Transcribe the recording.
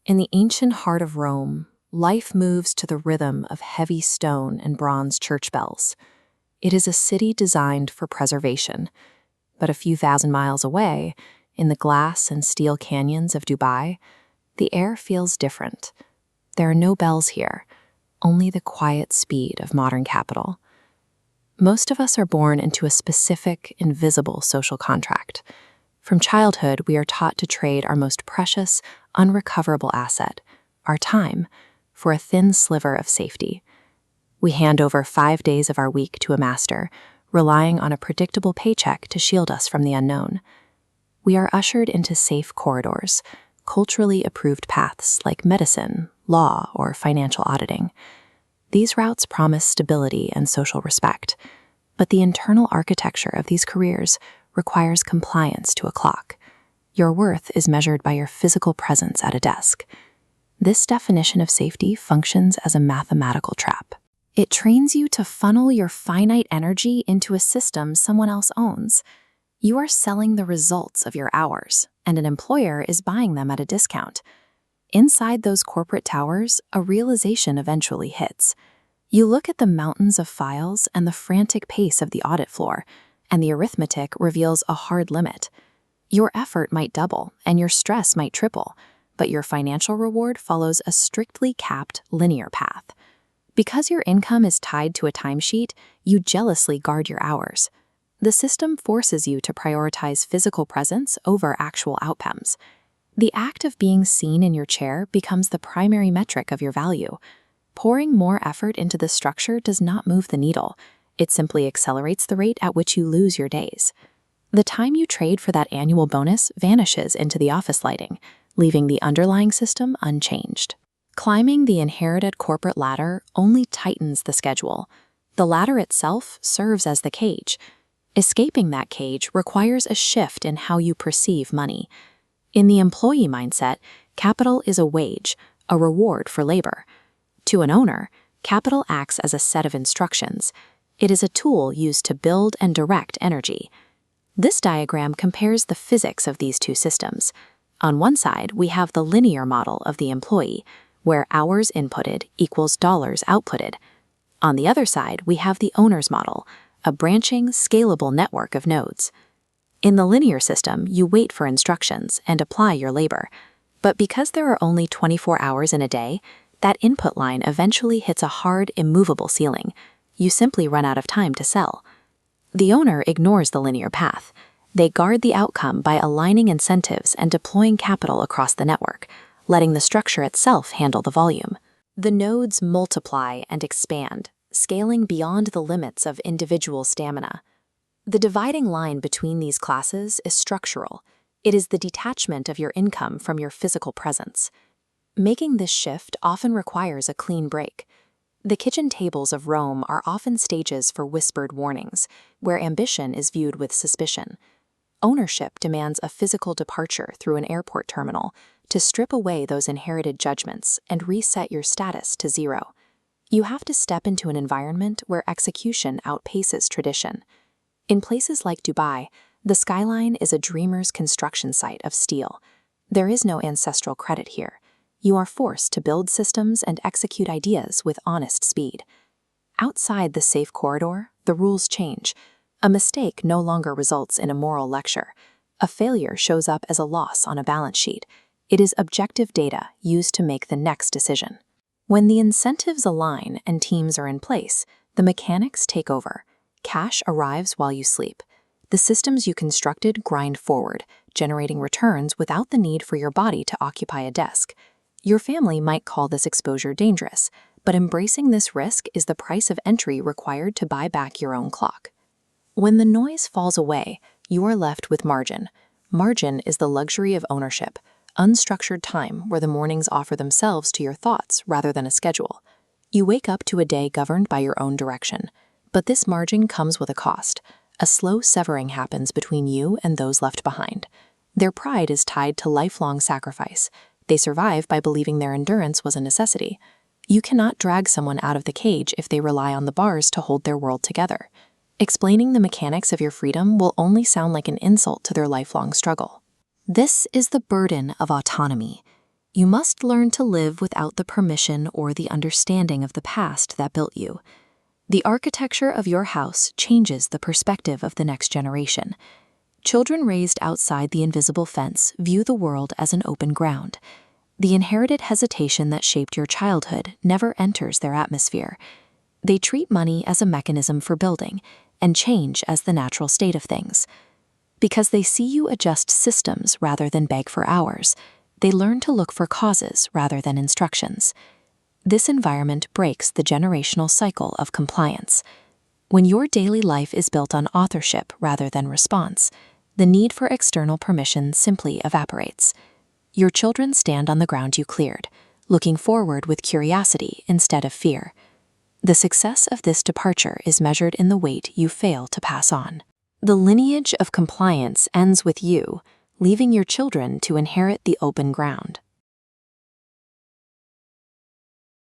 In the ancient heart of Rome, life moves to the rhythm of heavy stone and bronze church bells. It is a city designed for preservation, but a few thousand miles away, in the glass and steel canyons of Dubai, the air feels different. There are no bells here, only the quiet speed of modern capital. Most of us are born into a specific, invisible social contract. From childhood, we are taught to trade our most precious, unrecoverable asset, our time, for a thin sliver of safety. We hand over 5 days of our week to a master, relying on a predictable paycheck to shield us from the unknown. We are ushered into safe corridors, culturally approved paths like medicine, law, or financial auditing. These routes promise stability and social respect, but the internal architecture of these careers requires compliance to a clock. Your worth is measured by your physical presence at a desk. This definition of safety functions as a mathematical trap. It trains you to funnel your finite energy into a system someone else owns. You are selling the results of your hours, and an employer is buying them at a discount. Inside those corporate towers, a realization eventually hits. You look at the mountains of files and the frantic pace of the audit floor, and the arithmetic reveals a hard limit. Your effort might double, and your stress might triple, but your financial reward follows a strictly capped linear path. Because your income is tied to a timesheet, you jealously guard your hours. The system forces you to prioritize physical presence over actual outcomes. The act of being seen in your chair becomes the primary metric of your value. Pouring more effort into the structure does not move the needle. It simply accelerates the rate at which you lose your days. The time you trade for that annual bonus vanishes into the office lighting, leaving the underlying system unchanged. Climbing the inherited corporate ladder only tightens the schedule. The ladder itself serves as the cage. Escaping that cage requires a shift in how you perceive money. In the employee mindset, capital is a wage, a reward for labor. To an owner, capital acts as a set of instructions. It is a tool used to build and direct energy. This diagram compares the physics of these two systems. On one side, we have the linear model of the employee, where hours inputted equals dollars outputted. On the other side, we have the owner's model, a branching, scalable network of nodes. In the linear system, you wait for instructions and apply your labor. But because there are only 24 hours in a day, that input line eventually hits a hard, immovable ceiling. You simply run out of time to sell. The owner ignores the linear path. They guard the outcome by aligning incentives and deploying capital across the network, letting the structure itself handle the volume. The nodes multiply and expand, scaling beyond the limits of individual stamina. The dividing line between these classes is structural. It is the detachment of your income from your physical presence. Making this shift often requires a clean break. The kitchen tables of Rome are often stages for whispered warnings, where ambition is viewed with suspicion. Ownership demands a physical departure through an airport terminal to strip away those inherited judgments and reset your status to zero. You have to step into an environment where execution outpaces tradition. In places like Dubai, the skyline is a dreamer's construction site of steel. There is no ancestral credit here. You are forced to build systems and execute ideas with honest speed. Outside the safe corridor, the rules change. A mistake no longer results in a moral lecture. A failure shows up as a loss on a balance sheet. It is objective data used to make the next decision. When the incentives align and teams are in place, the mechanics take over. Cash arrives while you sleep. The systems you constructed grind forward, generating returns without the need for your body to occupy a desk. Your family might call this exposure dangerous, but embracing this risk is the price of entry required to buy back your own clock. When the noise falls away, you are left with margin. Margin is the luxury of ownership, unstructured time where the mornings offer themselves to your thoughts rather than a schedule. You wake up to a day governed by your own direction, but this margin comes with a cost. A slow severing happens between you and those left behind. Their pride is tied to lifelong sacrifice. They survive by believing their endurance was a necessity. You cannot drag someone out of the cage if they rely on the bars to hold their world together. Explaining the mechanics of your freedom will only sound like an insult to their lifelong struggle. This is the burden of autonomy. You must learn to live without the permission or the understanding of the past that built you. The architecture of your house changes the perspective of the next generation. Children raised outside the invisible fence view the world as an open ground. The inherited hesitation that shaped your childhood never enters their atmosphere. They treat money as a mechanism for building, and change as the natural state of things. Because they see you adjust systems rather than beg for hours, they learn to look for causes rather than instructions. This environment breaks the generational cycle of compliance. When your daily life is built on authorship rather than response, the need for external permission simply evaporates. Your children stand on the ground you cleared, looking forward with curiosity instead of fear. The success of this departure is measured in the weight you fail to pass on. The lineage of compliance ends with you, leaving your children to inherit the open ground.